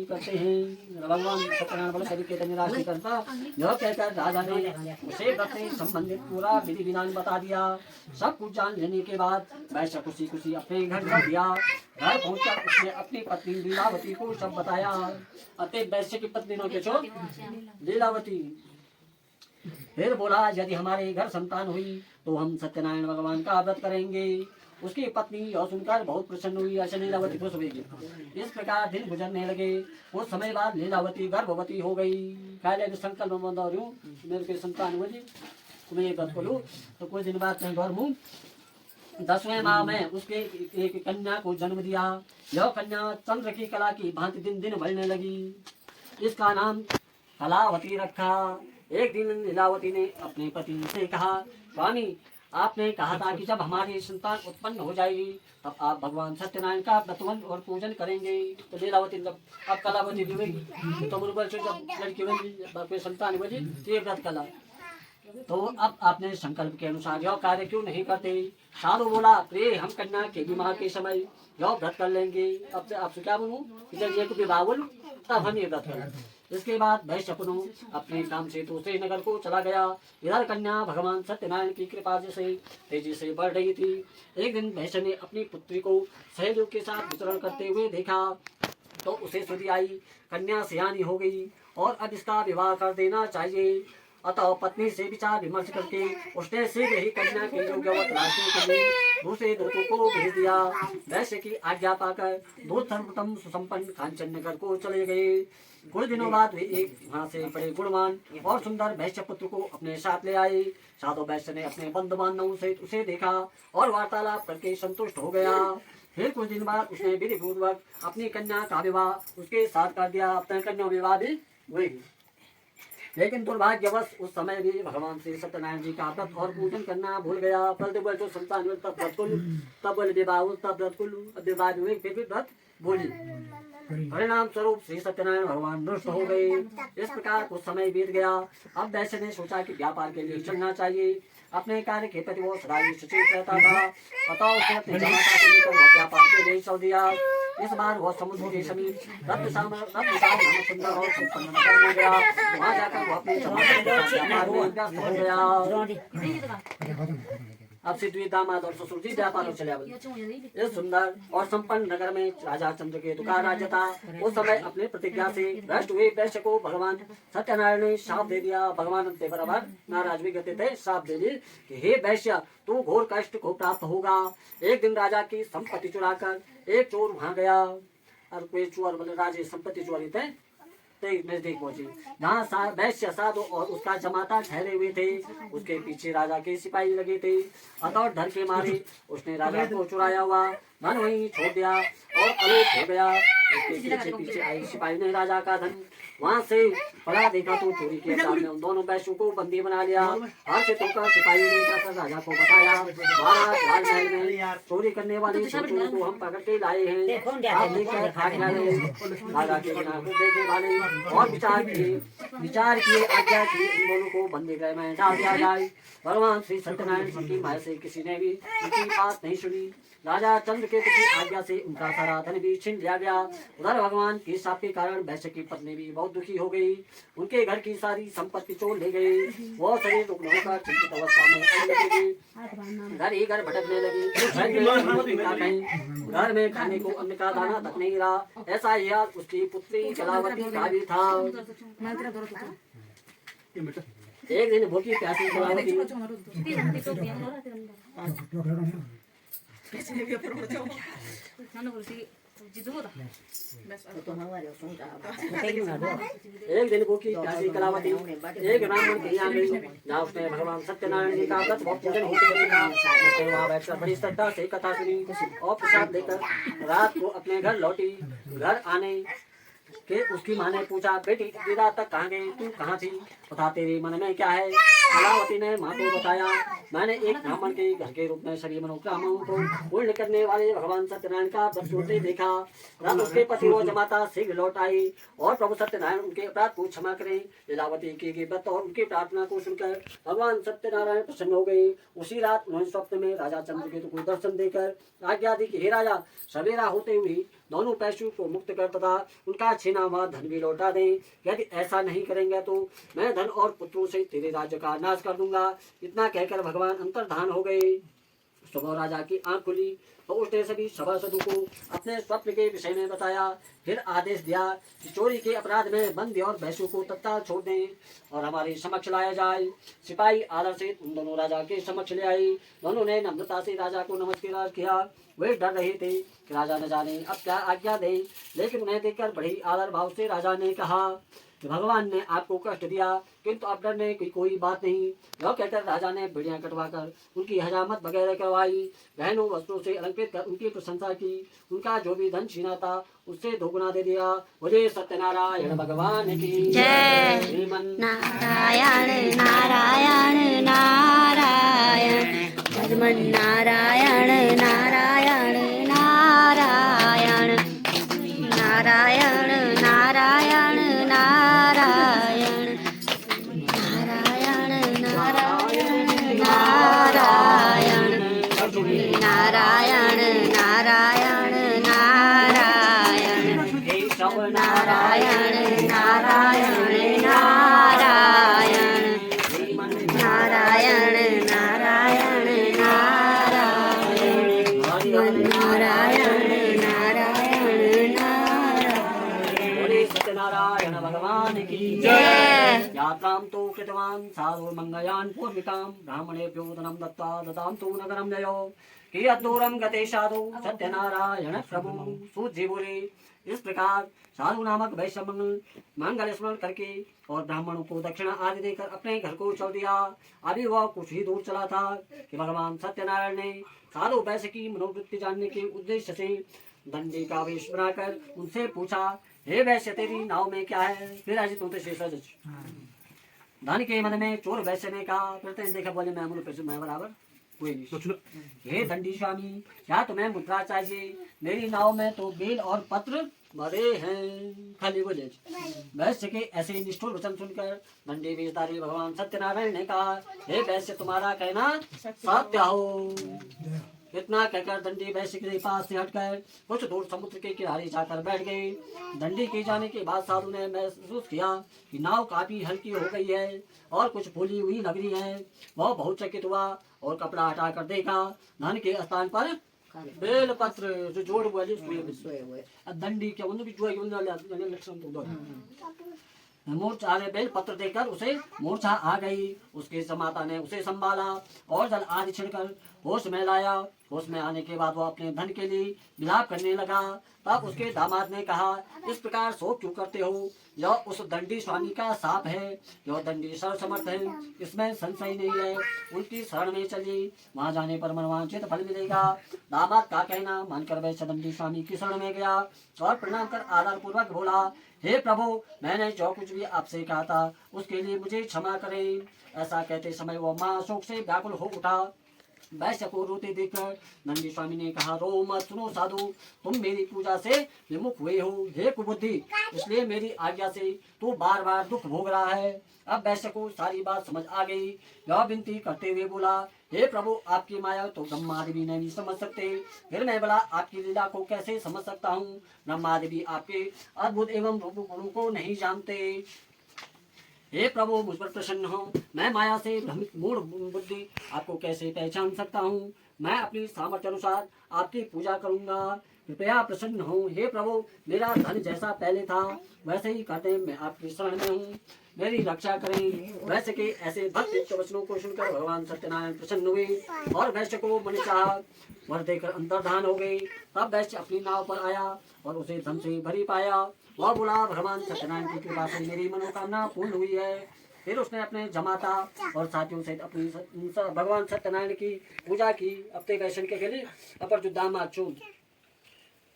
करते हैं। भगवान सत्यनारायण बल शरीर के निराश नहीं करता। यह कहकर राजा ने उसे व्रत से संबंधित पूरा विधि विधान बता दिया। सब कुछ जान लेने के बाद वैश्य खुशी खुशी अपने घर कर दिया। घर पहुंचकर उसने अपनी पत्नी लीलावती को सब बताया। अतः वैश्य की पत्नी ने पूछो लीलावती। फिर बोला यदि हमारे घर संतान हुई तो हम सत्यनारायण भगवान का व्रत करेंगे। उसकी पत्नी यह सुनकर बहुत प्रसन्न हुई। ऐसे लीलावती खुश हुई। इस प्रकार दिन गुजरने लगे। कुछ समय बाद लीलावती गर्भवती हो गई। पहले संकल्प में बंधा रही हूँ मेरे के संतान हुए तो मैं ये व्रत करूँ। तो कुछ दिन बाद घर हूँ 10वें माह में उसके एक कन्या को जन्म दिया। यह कन्या चंद्र की कला की भांति दिन दिन बढ़ने लगी। इसका नाम कलावती रखा। एक दिन लीलावती ने अपने पति से कहा स्वामी आपने कहा था कि जब हमारी संतान उत्पन्न हो जाएगी तब आप भगवान सत्यनारायण का व्रतवन और पूजन करेंगे। तो लीलावती जब अब कलावती होगी तो मुर्गल से जब लड़की बनी संतान बनी तो ये व्रत कला। तो अब आपने संकल्प के अनुसार यह कार्य क्यों नहीं करते। साधु बोला रे हम कन्या के विवाह के समय यह व्रत कर लेंगे। अब आपसे क्या बोलूं कि जब ये विवाह बोलूं तब हम ये व्रत करें। इसके बाद वैश्य अपने काम से दूसरे नगर को चला गया। इधर कन्या भगवान सत्यनारायण की कृपा से तेजी से बढ़ रही थी। एक दिन वैश्य ने अपनी पुत्री को सहेलियों के साथ विचरण करते हुए देखा तो उसे सुधि आई। कन्या सियानी हो गई और अब इसका विवाह कर देना चाहिए। अतः पत्नी से विचार विमर्श करके उसने शीघ्र ही कन्या के योग्य तलाशने के लिए दूसरे दूतों को भेज दिया। वैश्य की आज्ञा पाकर दूत सर्वप्रथम सुसंपन्न कांचन नगर को चले गए। कुछ दिनों बाद वे एक वहाँ से बड़े गुणवान और सुंदर वैश्य पुत्र को अपने साथ ले आए। साधु वैश्य ने अपने बंधु बांधवों से उसे देखा और वार्तालाप करके संतुष्ट हो गया। फिर कुछ दिन बाद उसने विधि पूर्वक अपनी कन्या का विवाह उसके साथ कर दिया। अपने कन्या विवाह भी हुई। लेकिन दुर्भाग्यवश उस समय भी भगवान श्री सत्यनारायण जी का व्रत और पूजन करना भूल गया। बोलते बोल जो संतान तब व्रत को लू तब बोले विवाह तब व्रत को लू। अब विवाह हुए फिर भी व्रत बोली। परिणाम स्वरूप श्री सत्यनारायण भगवान नष्ट हो गए। इस प्रकार कुछ समय बीत गया। अब वैश्य ने सोचा कि व्यापार के लिए चलना चाहिए। अपने कार्य के प्रति वो सदा ही सचेत रहता था। अतः उसने अपने जमाता को लेकर वह व्यापार के लिए चल दिया। इस बार वह समुद्र के समीप सुंदर और संपन्न नगर में गया। वहाँ जाकर वो अपने व्यापार में व्यस्त हो गया। अब से द्वितीय दामाद और ससुर जी व्यापार चले आए। इस सुंदर और संपन्न नगर में राजा चंद्रकेतु का राज्य था। उस समय अपने प्रतिज्ञा से भ्रष्ट हुए वैश्य को भगवान सत्यनारायण ने शाप दे दिया। भगवान अपने बराबर नाराज भी कहते थे शाप दे दिए कि हे वैश्य तू घोर कष्ट को प्राप्त होगा। एक दिन राजा की संपत्ति चुराकर एक चोर वहाँ गया और कोई चोर बोले राजे संपत्ति चोरी थे नजदीक पहुंचे जहाँ वैश्य साधु और उसका जमाता ठहरे हुए थे। उसके पीछे राजा के सिपाही लगे थे। अतः डर के मारे उसने राजा को चुराया हुआ धन वहीं छोड़ दिया और आलोक हो गया। उसके पीछे आई सिपाही ने राजा का धन वहाँ से पड़ा देखा तो चोरी के आचार में उन दोनों वैश्यों को बंदी बना लिया। हाथ से तोड़कर सिपाही ने जाकर राजा को बताया महाराज लाल महल में चोरी करने वाले चोरों को हम पकड़ के लाए हैं। आप लेकर भाग गए। राजा के बिना को देखे वाले और विचार किए आज्ञा की इन दोनों को बंदी गृह में डाल दिया जाए। भगवान श्री सत्यनारायण जी की माया से किसी ने भी उनकी बात नहीं सुनी। राजा चंद्रकेतु की आज्ञा से उनका सारा धन भी छीन लिया गया। उधर भगवान के शाप के कारण वैश्य की पत्नी भी बहुत दुखी हो गई। उनके घर की सारी संपत्ति चोर ले गई। वो शरीर रुग्ण होकर चिंतित अवस्था में रहने लगी। घर ही घर भटकने लगी। घर में खाने को अन्न का दाना तक नहीं रहा। ऐसा ही हाल उसकी पुत्री कलावती का भी था। एक दिन भूखी प्यासी कलावती एक दिन भूखी प्यासी कलावती एक ब्राह्मण के यहाँ गई जहाँ उसने भगवान सत्यनारायण जी का व्रत और पूजन होते देखा। उसने वहाँ बैठकर बड़ी श्रद्धा से कथा सुनी और प्रसाद लेकर रात को अपने घर लौटी। घर आने के उसकी माँ ने पूछा बेटी इतनी रात तक कहाँ गई तू कहाँ थी बता तेरे मन में क्या है। कलावती ने माँ को बताया मैंने एक ब्राह्मण के घर के रूप में सभी मनोकामनाओं को पूर्ण करने वाले भगवान सत्यनारायण का व्रत करते देखा। रात उसके पति वो जमाता शीघ्र लौट आई और प्रभु सत्यनारायण उनके अपराध को क्षमा करें। लीलावती के व्रत और उनकी प्रार्थना को सुनकर भगवान सत्यनारायण प्रसन्न हो गए। उसी रात उन्होंने स्वप्न में राजा चंद्रकेतु को दर्शन देकर आज्ञा दी कि हे राजा सवेरा होते हुए दोनों पैसों को मुक्त कर तथा उनका छीना ना वह धन भी लौटा दे। यदि ऐसा नहीं करेंगे तो मैं धन और पुत्रों से तेरे राज्य का नाश कर दूंगा। इतना कहकर भगवान अंतर्धान हो गए। सुबह राजा की आंख खुली तो उसने सभी सभासदों को अपने स्वप्न के विषय में बताया। फिर आदेश दिया कि चोरी के अपराध में बंदी और भैंसों को तत्काल छोड़ दें और हमारे समक्ष लाया जाए। सिपाही आदर से उन दोनों राजा के समक्ष ले आई। दोनों ने नम्रता से राजा को नमस्कार किया। वे डर रहे थे कि राजा न जाने अब क्या आज्ञा दे, लेकिन उन्हें देखकर बड़ी आदर भाव से राजा ने कहा कि भगवान ने आपको कष्ट दिया, किंतु अब डरने की कोई बात नहीं। यह कहकर राजा ने बेड़ियां कटवाकर उनकी हजामत वगैरह करवाई। बहनों वस्त्रों से अलंकृत कर उनकी प्रशंसा की। उनका जो भी धन छीना था उससे दोगुना दे दिया। बोले सत्यनारायण भगवान की जय। श्रीमन नारायण नारायण नारायण भगवान नारायण नारायण नारायण नारायण नारायण नारायण नारायण नारायण नारायण नारायण नारायण नारायण केशव नारायण नारायण नारायण श्रीमन नारायण नारायण नारायण नारायण नारायण नारायण। बोले सत्यनारायण भगवान की जय। यात्रां तो कृतवान् साधु मंगयान् पूर्विकां ब्राह्मणेभ्यो धनं दत्त्वा ददां तु नगरं जयो। कियद्दूरं गते साधु सत्यनारायण प्रभु। सूत जी बोले, इस प्रकार साधु नामक वैश्य मंगल स्मरण करके और ब्राह्मणों को दक्षिणा आदि देकर अपने घर को चल दिया। अभी वह कुछ ही दूर चला था कि भगवान सत्यनारायण ने साधु वैश्य की मनोवृत्ति जानने के उद्देश्य से दंडी का वेश बनाकर उनसे पूछा, हे वैश्य तेरी नाव में क्या है? फिर आज तुम शेष धन के मन में चोर वैश्य ने कहा, फिर देखा बोले मैं मूल पैसे मैं बराबर कोई नहीं। हे दंडी स्वामी, क्या तुम्हें मुद्रा चाहिए? मेरी नाव में तो बेल और पत्र भरे हैं। खाली बोले। वैश्य के ऐसे निष्ठुर वचन सुनकर दंडी वेशधारी भगवान सत्यनारायण ने कहा, हे वैश्य तुम्हारा कहना सत्य हो। इतना कहकर दंडी वैश्य के पास से हटकर कुछ दूर समुद्र के किनारे जाकर बैठ गए। दंडी के जाने के बाद साधु ने महसूस किया कि नाव काफी हल्की हो गई है और कुछ फूली हुई लग रही है। वह बहुत चकित हुआ और कपड़ा हटाकर देखा, धन के स्थान पर बेल पत्र जो जोड़ हुआ दंडी के लक्षण तो मूर्छा ने बेल पत्र देकर उसे मूर्छा आ गई। उसके समाता ने उसे संभाला और जल आदि छिड़कर होश में लाया। होश में आने के बाद वो अपने धन के लिए विलाप करने लगा। तब उसके दामाद ने कहा, इस प्रकार शोक क्यों करते हो? यह उस दंडी स्वामी का साप है। यह दंडी सर्वसमर्थ है, इसमें संशय नहीं है। उनकी शरण में चलिए, वहां जाने पर मनवांछित फल मिलेगा। दामाद का कहना मानकर वैश्य दंडी स्वामी की शरण में गया और प्रणाम कर आदर पूर्वक बोला, हे प्रभु, मैंने जो कुछ भी आपसे कहा था उसके लिए मुझे क्षमा करें। ऐसा कहते समय वो महाशोक से व्याकुल हो उठा। वैश्य को रोते देखकर नंदी स्वामी ने कहा, रो मत, सुनो साधु, तुम मेरी पूजा से विमुख हुए हो। हे कुबुद्धि, इसलिए मेरी आज्ञा से तू बार बार दुख भोग रहा है। अब वैश्य को सारी बात समझ आ गई। यह विनती करते हुए बोला, हे प्रभु, आपकी माया तो ब्रह्मादि भी नहीं समझ सकते, फिर मैं भला आपकी लीला को कैसे समझ सकता हूँ? ब्रह्मादि भी आपके अद्भुत एवं रूप गुणों को नहीं जानते। हे प्रभु, मुझ पर प्रसन्न हो। मैं माया से भ्रमित मूढ़ बुद्धि आपको कैसे पहचान सकता हूँ? मैं अपनी सामर्थ्य अनुसार आपकी पूजा करूंगा, कृपया प्रसन्न हो। हे प्रभु, मेरा धन जैसा पहले था वैसे ही कहते मैं आपकी शरण में हूँ, मेरी रक्षा करें। वैश्य के ऐसे भक्त वचनों को सुनकर भगवान सत्यनारायण प्रसन्न हुए और वैश्य को मन चाह वर देकर अंतर्धान हो गए। तब वैश्य अपनी नाव पर आया और उसे धन से भरी पाया। वह बोला, भगवान सत्यनारायण की कृपा से मेरी मनोकामना पूर्ण हुई है। फिर उसने अपने जमाता और साथियों से अपनी भगवान सत्यनारायण की पूजा की। अपने वैश्य के लिए अपर जो दामाद चूत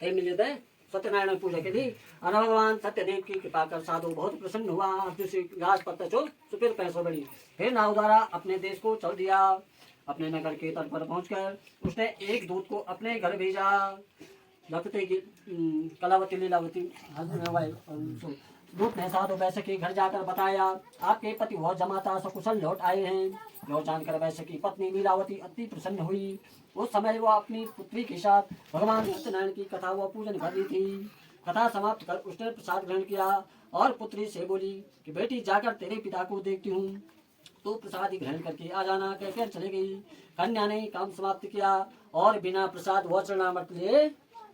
मिले थे सत्यनारायण पूजा के लिए। और भगवान सत्यदेव की कृपा कर साधु बहुत प्रसन्न हुआ। घास पत्ता चोल तो फिर पैसों बढ़ी। फिर नाव द्वारा अपने देश को चल दिया। अपने नगर के तट पर पहुंचकर उसने एक दूत को अपने घर भेजा। लगते की कलावती लीलावती दूत ने साधु वैश्य के घर जाकर बताया, आपके पति वह जमाता सकुशल लौट आए हैं। यह जानकर वैश्य की पत्नी लीलावती अति प्रसन्न हुई। उस समय वह अपनी पुत्री के साथ भगवान सत्यनारायण की कथा व पूजन कर रही थी। कथा समाप्त कर उसने प्रसाद ग्रहण किया और पुत्री से बोली कि बेटी जाकर तेरे पिता को देखती हूँ, तो प्रसाद ग्रहण करके आ जाना कहकर चले गई। कन्या ने काम समाप्त किया और बिना प्रसाद व चरणामृत लिए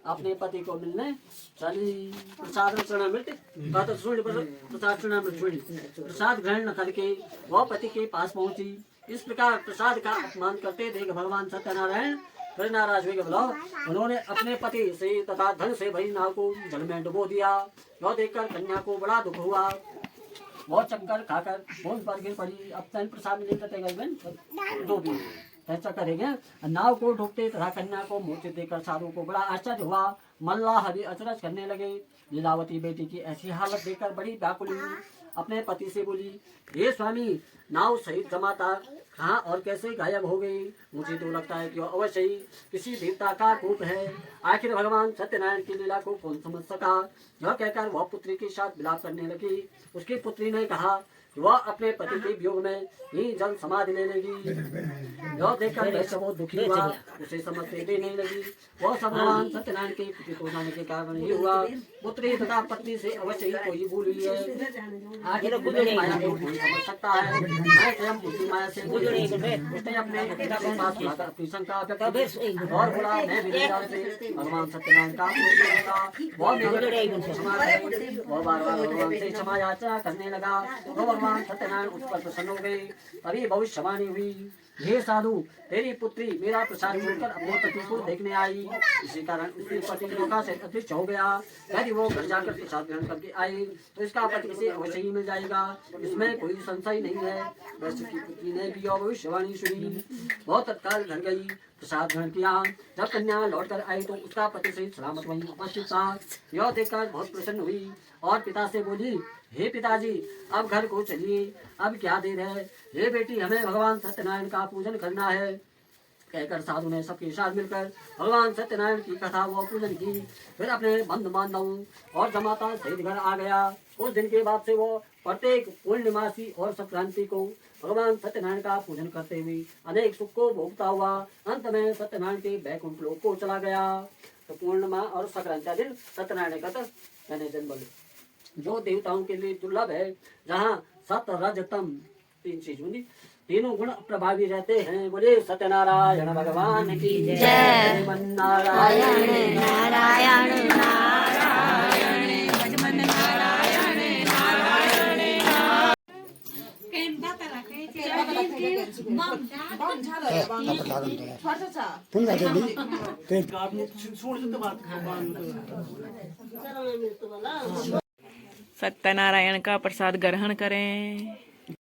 अपने पति को मिलने चली। प्रसाद चरणामृत प्रसाद चरणामृत प्रसाद ग्रहण न करके वह पति के पास पहुंची। इस प्रकार प्रसाद का अपमान करते देख भगवान सत्यनारायण फिर नाराज हुए बोला, उन्होंने अपने पति से तथा धन से भरी नाव को जल में डुबो दिया। यह देखकर कन्या को बड़ा दुख हुआ। वो चक्कर खाकर भोज पर गिर पड़ी। अब तन प्रसाद मिले डूबी ऐसा करेंगे। नाव को डूबते तथा कन्या को मूर्छित देखकर साधु को बड़ा आश्चर्य हुआ। मल्लाह भी अचरज करने लगे। लीलावती बेटी की ऐसी हालत देखकर बड़ी व्याकुल हुई। अपने पति से बोली, हे स्वामी, नाव सहित जमाता कहाँ और कैसे गायब हो गई? मुझे तो लगता है कि वह अवश्य ही किसी देवता का रूप है। आखिर भगवान सत्यनारायण की लीला को कौन समझ सका? यह कहकर वह पुत्री के साथ विलाप करने लगी। उसकी पुत्री ने कहा कि वह अपने पति के वियोग में ही जल समाधि ले लेगी। यह देखकर वैसे बहुत दुखी हुआ, उसे समझते देने लगी। वह सब भगवान सत्यनारायण के कुपित हो जाने के कारण ही हुआ। पुत्री तथा पत्नी से अवश्य ही कोई भूल हुई है। आखिर माया को कोई समझ सकता है? मैं स्वयं बुद्धि माया से उसने अपने पिता के पास बुलाकर अपनी शंका व्यक्त की और बोला, मैं विधिदार से भगवान सत्यनारायण का वह बार-बार भगवान से क्षमा याचना करने लगा। तो भगवान सत्यनारायण उस पर प्रसन्न हो गए। तभी भविष्यवाणी हुई, हे साधु, तेरी पुत्री मेरा प्रसाद छोड़कर अपने पति को देखने आई। इसी कारण उसके पति लोका से अदृश्य हो गया। यदि वो घर जाकर प्रसाद ग्रहण करके आए तो इसका पति इसे अवश्य ही मिल जाएगा, इसमें कोई संशय नहीं है। वैश्य की पुत्री ने भी भविष्यवाणी सुनी। वो तत्काल घर गई, प्रसाद ग्रहण किया। जब कन्या लौट कर आई तो उसका पति सहित सलामत वहीं उपस्थित था। यह देखकर बहुत प्रसन्न हुई और पिता से बोली, हे पिताजी, अब घर को चलिए, अब क्या देर है। हे बेटी, हमें भगवान सत्यनारायण का पूजन करना है। कहकर साधु ने सबके साथ मिलकर भगवान सत्यनारायण की कथा व पूजन की। फिर अपने बंधु बांधवों और जमाता सहित घर आ गया। उस दिन के बाद से वो प्रत्येक पूर्णिमासी और संक्रांति को भगवान सत्यनारायण का पूजन करते हुए अनेक सुख को भोगता हुआ अंत में सत्यनारायण के बैकुंठ लोक को चला गया। तो पूर्णिमा और संक्रांति दिन सत्यनारायण का यानी जन्म जो देवताओं के लिए दुर्लभ है, जहाँ सत रज तम तीन चीज तीनों गुण प्रभावी रहते हैं। बोले सत्यनारायण भगवान की जय। नारायण नारायण नारायण भजमन नारायण नारायण सत्यनारायण का प्रसाद ग्रहण करें।